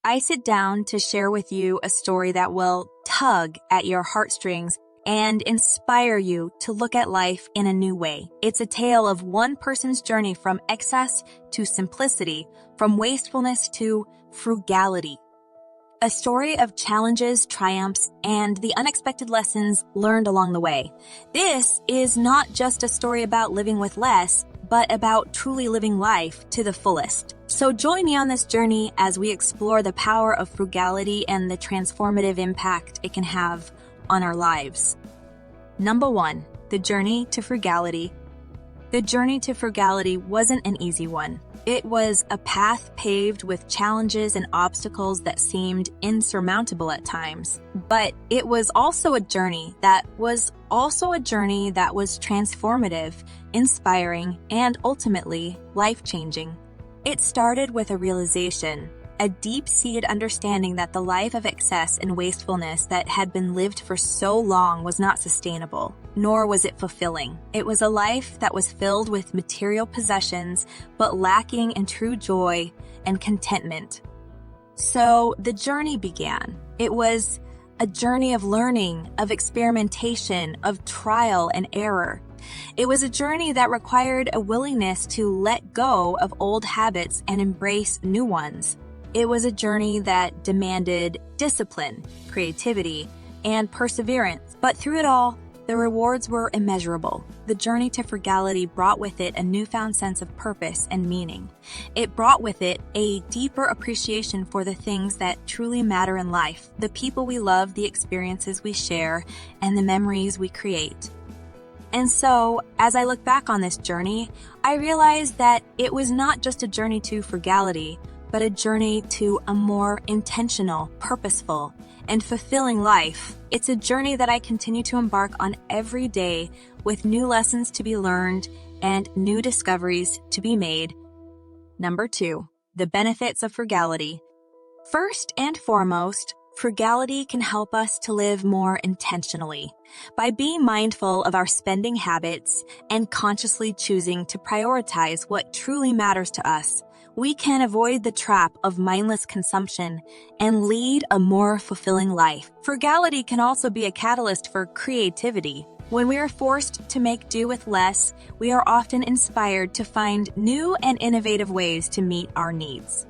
I sit down to share with you a story that will tug at your heartstrings and inspire you to look at life in a new way. It's a tale of one person's journey from excess to simplicity, from wastefulness to frugality. A story of challenges, triumphs, and the unexpected lessons learned along the way. This is not just a story about living with less, but about truly living life to the fullest. So join me on this journey as we explore the power of frugality and the transformative impact it can have on our lives. Number 1, the journey to frugality. The journey to frugality wasn't an easy one. It was a path paved with challenges and obstacles that seemed insurmountable at times. But it was also a journey that was transformative, inspiring, and ultimately life-changing. It started with a realization, a deep-seated understanding that the life of excess and wastefulness that had been lived for so long was not sustainable, nor was it fulfilling. It was a life that was filled with material possessions, but lacking in true joy and contentment. So the journey began. It was a journey of learning, of experimentation, of trial and error. It was a journey that required a willingness to let go of old habits and embrace new ones. It was a journey that demanded discipline, creativity, and perseverance. But through it all, the rewards were immeasurable. The journey to frugality brought with it a newfound sense of purpose and meaning. It brought with it a deeper appreciation for the things that truly matter in life, the people we love, the experiences we share, and the memories we create. And so, as I look back on this journey, I realized that it was not just a journey to frugality, but a journey to a more intentional, purposeful, and fulfilling life. It's a journey that I continue to embark on every day with new lessons to be learned and new discoveries to be made. Number 2, the benefits of frugality. First and foremost, frugality can help us to live more intentionally. By being mindful of our spending habits and consciously choosing to prioritize what truly matters to us, we can avoid the trap of mindless consumption and lead a more fulfilling life. Frugality can also be a catalyst for creativity. When we are forced to make do with less, we are often inspired to find new and innovative ways to meet our needs.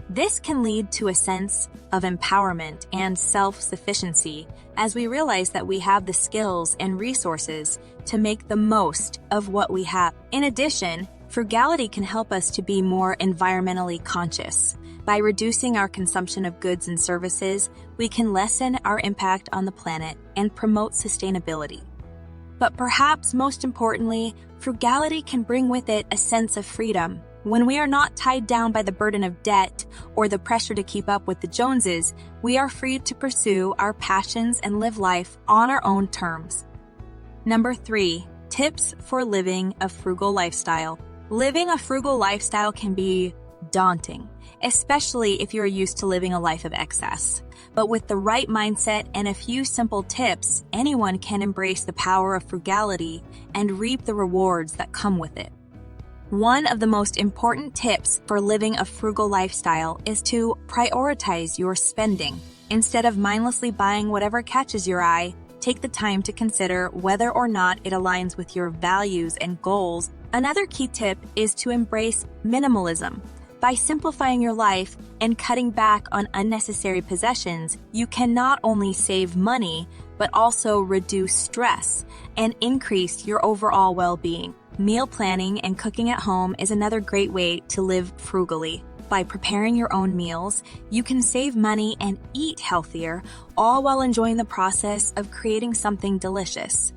This can lead to a sense of empowerment and self-sufficiency as we realize that we have the skills and resources to make the most of what we have. In addition, frugality can help us to be more environmentally conscious. By reducing our consumption of goods and services, we can lessen our impact on the planet and promote sustainability. But perhaps most importantly, frugality can bring with it a sense of freedom. When we are not tied down by the burden of debt or the pressure to keep up with the Joneses, we are free to pursue our passions and live life on our own terms. Number 3, tips for living a frugal lifestyle. Living a frugal lifestyle can be daunting, especially if you're used to living a life of excess. But with the right mindset and a few simple tips, anyone can embrace the power of frugality and reap the rewards that come with it. One of the most important tips for living a frugal lifestyle is to prioritize your spending. Instead of mindlessly buying whatever catches your eye, take the time to consider whether or not it aligns with your values and goals. Another key tip is to embrace minimalism. By simplifying your life and cutting back on unnecessary possessions, you can not only save money, but also reduce stress and increase your overall well-being. Meal planning and cooking at home is another great way to live frugally. By preparing your own meals, you can save money and eat healthier, all while enjoying the process of creating something delicious.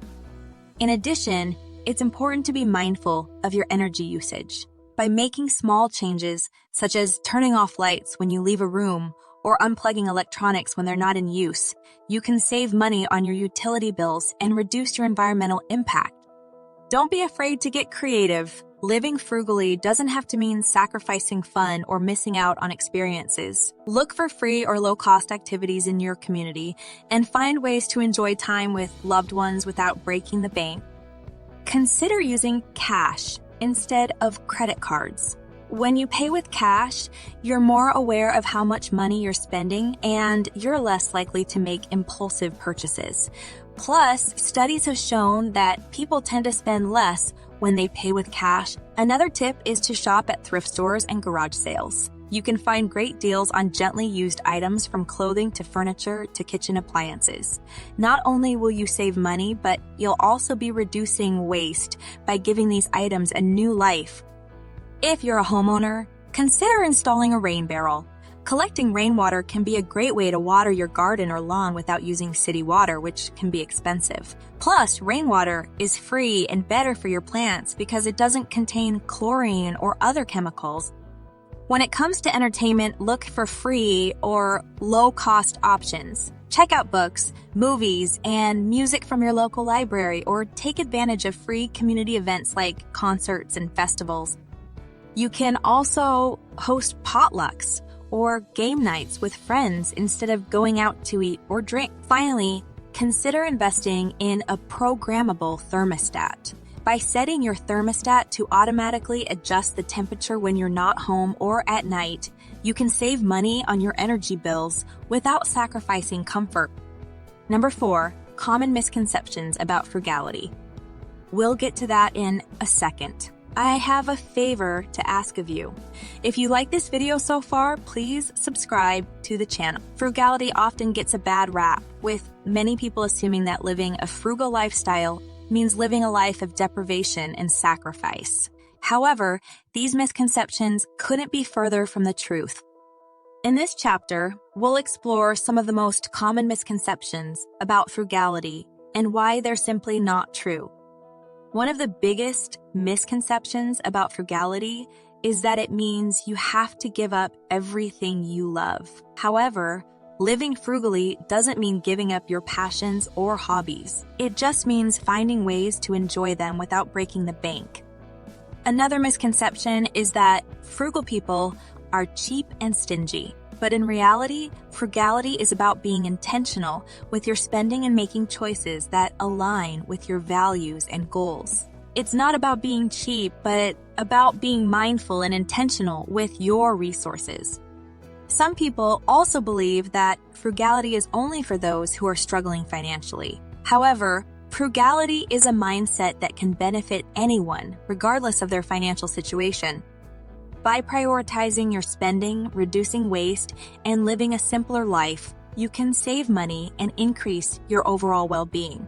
In addition, it's important to be mindful of your energy usage. By making small changes, such as turning off lights when you leave a room or unplugging electronics when they're not in use, you can save money on your utility bills and reduce your environmental impact. Don't be afraid to get creative. Living frugally doesn't have to mean sacrificing fun or missing out on experiences. Look for free or low-cost activities in your community and find ways to enjoy time with loved ones without breaking the bank. Consider using cash instead of credit cards. When you pay with cash, you're more aware of how much money you're spending and you're less likely to make impulsive purchases. Plus, studies have shown that people tend to spend less when they pay with cash. Another tip is to shop at thrift stores and garage sales. You can find great deals on gently used items from clothing to furniture to kitchen appliances. Not only will you save money, but you'll also be reducing waste by giving these items a new life. If you're a homeowner, consider installing a rain barrel. Collecting rainwater can be a great way to water your garden or lawn without using city water, which can be expensive. Plus, rainwater is free and better for your plants because it doesn't contain chlorine or other chemicals. When it comes to entertainment, look for free or low-cost options. Check out books, movies, and music from your local library, or take advantage of free community events like concerts and festivals. You can also host potlucks or game nights with friends instead of going out to eat or drink. Finally, consider investing in a programmable thermostat. By setting your thermostat to automatically adjust the temperature when you're not home or at night, you can save money on your energy bills without sacrificing comfort. Number 4, common misconceptions about frugality. We'll get to that in a second. I have a favor to ask of you. If you like this video so far, please subscribe to the channel. Frugality often gets a bad rap, with many people assuming that living a frugal lifestyle means living a life of deprivation and sacrifice. However, these misconceptions couldn't be further from the truth. In this chapter, we'll explore some of the most common misconceptions about frugality and why they're simply not true. One of the biggest misconceptions about frugality is that it means you have to give up everything you love. However, living frugally doesn't mean giving up your passions or hobbies. It just means finding ways to enjoy them without breaking the bank. Another misconception is that frugal people are cheap and stingy. But in reality, frugality is about being intentional with your spending and making choices that align with your values and goals. It's not about being cheap, but about being mindful and intentional with your resources. Some people also believe that frugality is only for those who are struggling financially. However, frugality is a mindset that can benefit anyone, regardless of their financial situation. By prioritizing your spending, reducing waste, and living a simpler life, you can save money and increase your overall well-being.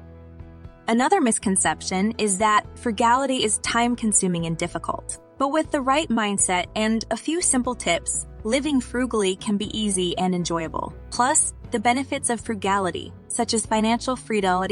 Another misconception is that frugality is time-consuming and difficult. But with the right mindset and a few simple tips, living frugally can be easy and enjoyable. Plus, the benefits of frugality, such as financial freedom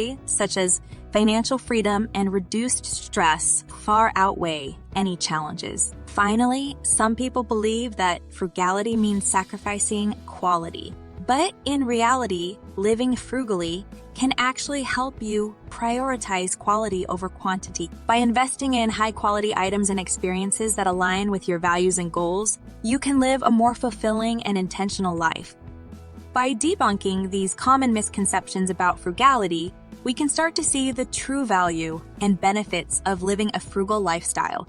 and reduced stress, far outweigh any challenges. Finally, some people believe that frugality means sacrificing quality. But in reality, living frugally can actually help you prioritize quality over quantity. By investing in high-quality items and experiences that align with your values and goals, you can live a more fulfilling and intentional life. By debunking these common misconceptions about frugality, we can start to see the true value and benefits of living a frugal lifestyle.